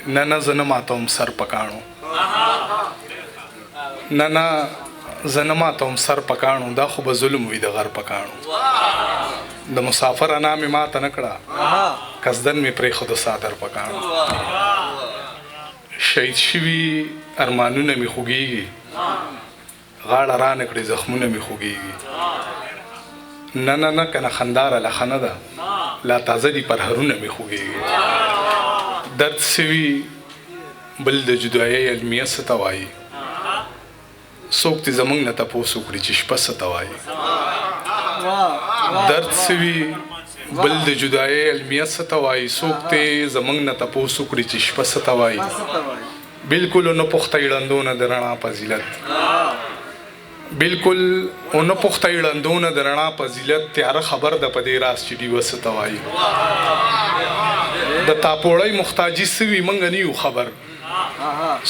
نه زه نه ماتوم سر پکاڼو نه زه نه ماتوم سر پکاڼو دا خو به ظلم وي د غر پکاڼو د مسافر انا مې ماته نه کړه قصدن مې پرېښود څادر پکاڼو شهید شوي ارمانونه مې خوږېږي غاړه رانه کړې زخمونه مې خوږېږي نه کنه خنداره لخه نه ده لا تازه دي پرهرونه مې خوږېږي درد سوي بل د جدایۍ المیه څه ته وایي څوک دې زموږ نه تپوس وکړي چې شپه څه ته وایي درد سوي بل د جدایۍ المیه څه ته وایي څوک دې زموږ نه تپوس وکړي چې شپه څه ته وایي بلکل ونه پوښتئ ړندونه د رڼا فضیلت بلکل ونه پوښتئ ړندونه د رڼا فضیلت تیاره خبر ده په دې راز چې ډیوه څه ته وایي د تاپوړۍ محتاجي سوي موږ نه یو خبر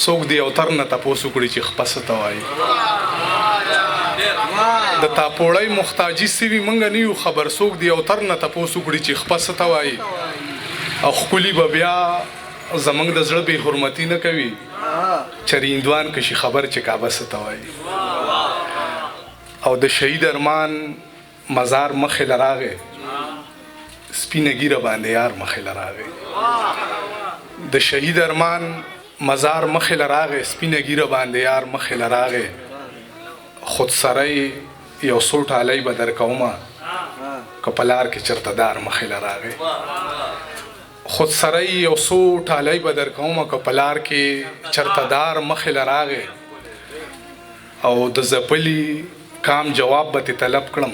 څوک دې اوتر نه تپوس وکړي چې خپه څه ته وایي د تاپوړۍ محتاجي سوي موږ نه یو خبر څوک دې اوتر نه تپوس وکړي چې خپه څه ته وایي او ښکلي به بیا زموږ د زړه بې حرمتي نه کوي چریندوان کشي خبر چې کعبه څه ته وایي او د شهید ارمان مزار مخې له راغی سپینه ګیره باندې یار مخې له راغی د شهید ارمان مزار مخې له راغی سپینه ګیره باندې یار مخې له راغی خودسری یو څو ټالۍ به درکومه که په لار کې چېرته دار مخې له راغی خودسری یو څو ټالۍ به درکومه که په لار کې چېرته دار مخې له راغی او د ځپلي کام جواب به تې طلب کړم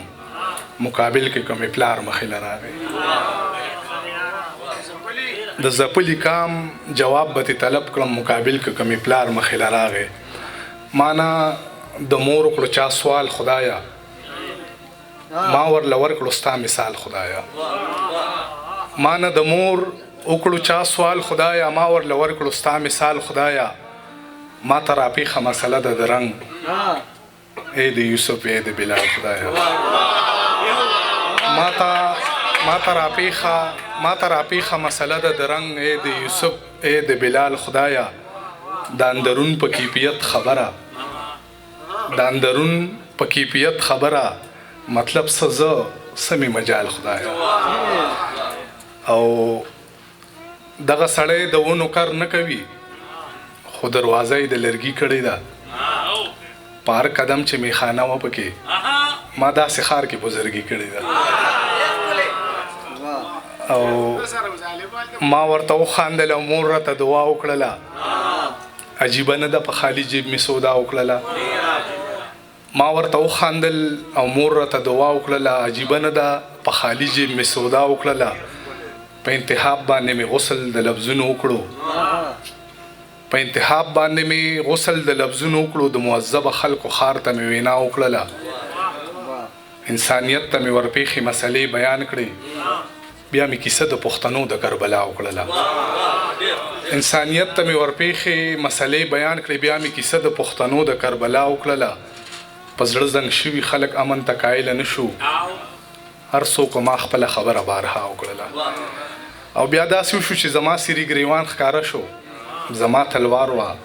مقابل کې کومې پلار مخې له راغی د ځپلي کام جواب به تې طلب کړم مقابل کې کومې پلار مخې له راغی مانا د مور وکړو چا سوال خدایا ما ورله ورکړو ستا مثال خدایا مانا د مور وکړو چا سوال خدایا ما ورله ورکړو ستا مثال خدایا ما ته راپېښه مسله ده د رنګ ای د یوسف ای د بلال خدایا ما ته راپېښه مسله ده د رنګ ای د یوسف ای د بلال خدایا د اندرون په کیفیت خبره د اندرون په کیفیت خبره مطلب څه زه څه مې مجال خدایا او دغه سړی د ونو کار نه کوي خو دروازه یې د لرګي کړې ده په هر قدم چې میخانه وه پکې ما داسې ښار کې بزرګي کړې ده او ما ورته وخاندل او مور راته دعا وکړله عجیبه نه ده په خالي جیب مې سودا وکړله ما ورته وخاندل او مور راته دعا وکړله عجیبه نه ده په خالي جیب مې سودا وکړله په انتخاب باندې مې غسل د لفظونو وکړو په انتخاب باندې مې غسل د لفظونو وکړو د معذبه خلکو ښار ته مې وینا وکړله انسانیت ته مې ورپېښې مسلې بیان کړې بیا مې کیسه د پښتنو د کربلا وکړله انسانیت ته مې ورپېښې مسلې بیان کړې بیا مې کیسه د پښتنو د کربلا وکړله په زړه زنګ شوي خلک امن ته قایله نه شو هر څوک ما خپله خبره بارها وکړله او بیا داسې وشو چې زما سیري ګریوان ښکاره شو زما تلوار وه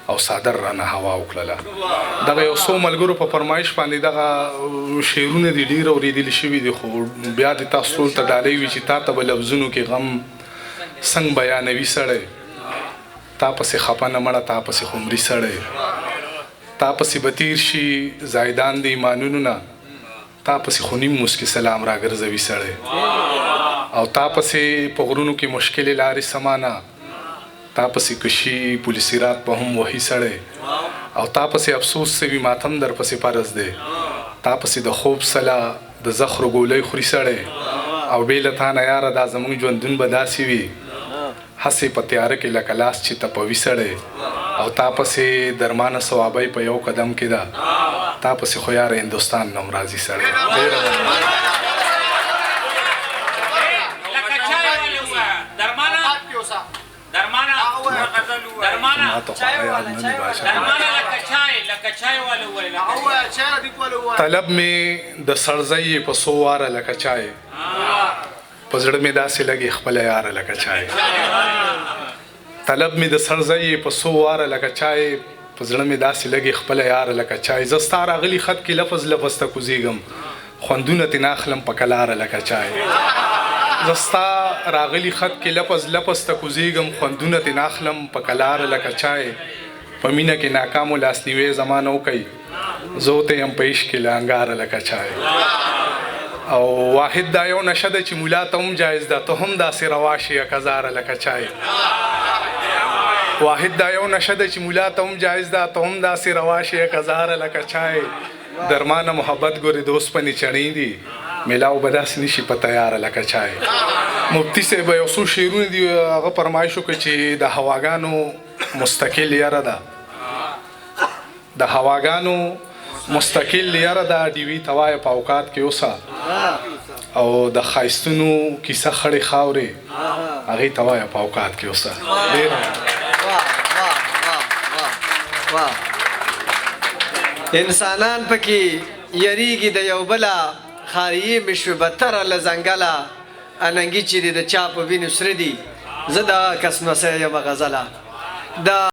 او صادر رانه هوا وکړله دغه یو څو ملګرو په فرمایش باندې دغه شعرونه دي ډېر اورېدلي شوي دي خو بیا د تاسو ټول ته ډالۍ وي چې تا ته به لفظونو کې غم څنګه بیانوي سړی تا پسې خفه نه مړه تا پسې خمري سړی تا پسې به تیر شي زایدان د ایمانونو نه تا پسې خو نیم مسکي سلام راګرځوي سړی او تا پسې په غرونو کې مشکلې لارې سمانه تا پسې کشي پولیسي رات به هم وهي سړی او تا پسې افسوس سوي ماتم در پسې فرض دی تا پسې د خوب سله د زخرو ګولۍ خوري سړی او بې له تا نه یاره دا زموږ ژوندون به داسې وي هسې په تیاره کې لکه لاس چې تپوي سړی او تا پسې درمانه ثوابۍ په یو قدم کې ده تا پسې خو یاره هندوستان نه هم راځي سړی طلب مې د سړزۍ په څو واره لکه چای په زړه مې داسې لګي خپله یاره لکه چای طلب مې د سرځی په څو واره لکه چای په زړه مې داسې لګي خپله یاره لکه چای زه ستا راغلي خط کې لفظ لفظ ته کوزیږم خوندونه ترې ناخلم په کلاره لکه چای زه ستا راغلي خط کې لفظ لفظ ته کوزیږم خوندونه ترې ناخلم په کلاره لکه چای په مینه کې ناکامو لاسنیوی زما نه وکئ زه ورته یم په عشق کې له انګاره لکه چای او واحد دا یو نشه ده چې ملا ته هم جایز ده ته هم داسې روا شي کزاره لکه چای واحد دا یو نشه ده چې ملا ته هم جایز ده ته هم داسې روا شي کزاره لکه چای درمانه محبت ګورې د اوسپنې چڼې دي میلاو به داسې نشي په تیاره لکه چای مفتی صاحب یو څو شعرونه دي هغه فرمایش وکړه چې د هواګانو مستقل یاره ده د هواګانو مستقل یاره ده ډیوي توای په اوقات کې اوسه او د ښایستونو کیسه خړې خاورې هغې توای په اوقات کې اوسه انسانان پکې یریږي د یو بله خاریې مې شوې بدتره له ځنګله اننګي چې د چا په وینو سره دي زه دغه کس نسی یم غزله